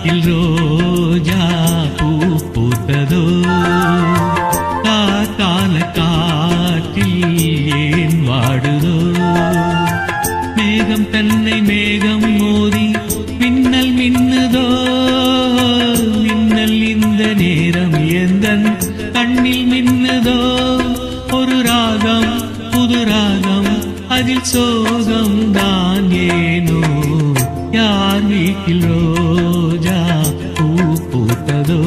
வீட்டில் ரோஜா பூ பூத்ததோ காத்தால காற்றில் ஏன் வாடுதோ மேகம் தன்னை மேகம் மோதி மின்னல் மின்னுதோ மின்னல் இந்த நேரம் எந்தன் கண்ணில் மின்னுதோ ஒரு ராகம் புது ராகம் அதில் சோகம் தான் ஏனோ யார் வீட்டில் ரோஜா பூ பூத்ததோ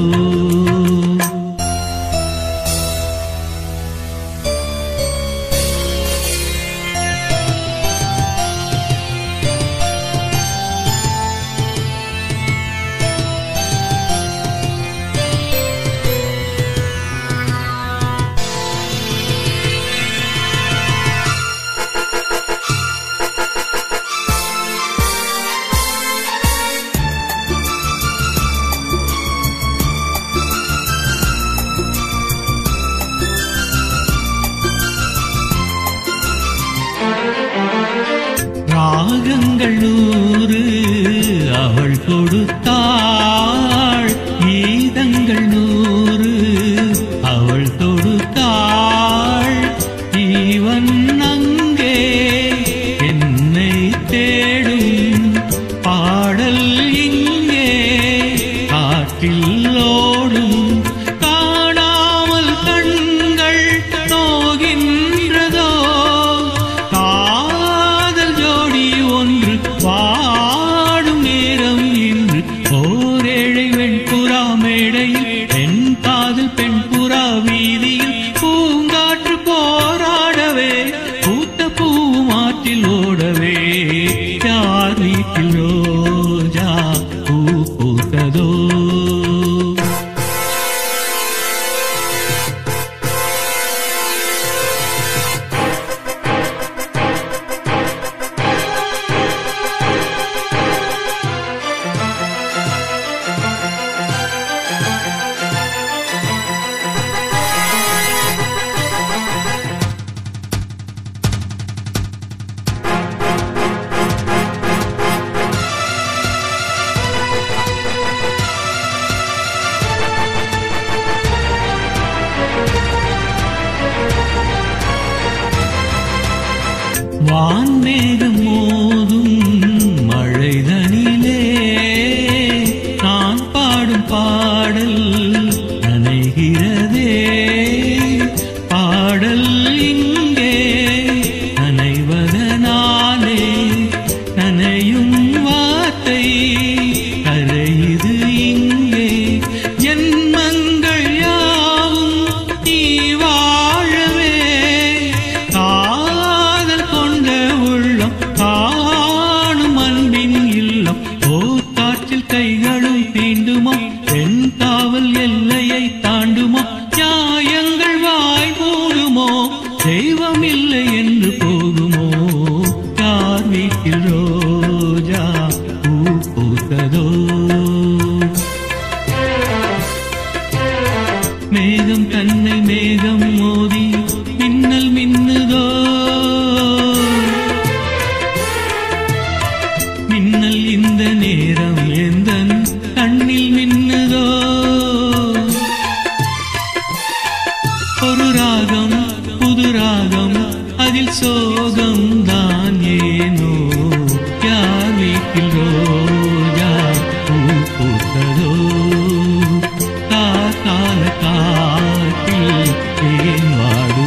ராகங்கள் 100 அவள் கொடுத்தாள் கீதங்கள் 100 அவள் தொடுத்தாள் இவன் அங்கே என்னை தேடும் பாடல் இங்கே காற்றில் ஓடும் காணாமல் கண்கள் நோகின்றதோ வாடும் நேரம் இன்று ஓரேழை வெண்புறா மேடையில் பெண் காதல் பெண் புறா வீதியில் பூங்காற்று போராடவே பூத்த பூவும் ஆற்றில் ஓடவே யார் வீட்டில் ரோஜா பூ பூத்ததோ வான்மேகம் மோதும் மழைதனிலே நான் பாடும் பாடல் நனைகிறதே பாடல் இங்கே நனைவதனாலே நனையும் வார்த்தை கரையுது இங்கே ஜென்மங்கள் யாவும் நீ வாழவே காணும் அன்பின் இல்லம் ஓர் காற்றில் கைகளும் தீண்டுமா பெண் காவல் எல்லையை தாண்டுமா நியாயங்கள் வாய் மூடுமோ தெய்வம் இல்லை என்று போகுமோ யார் வீட்டில் ரோஜா பூ பூத்ததோ மேகம் தன்னை மேகம் மோதி மின்னல் மின்னுதோ மின்னல் இந்த நேரம் எந்தன் கண்ணில் மின்னுதோ ஒரு ராகம் புது ராகம் அதில் சோகம் தான் ஏனோ யார் வீட்டில் ரோஜா பூ பூத்ததோ கால காற்றில் ஏன் வாடு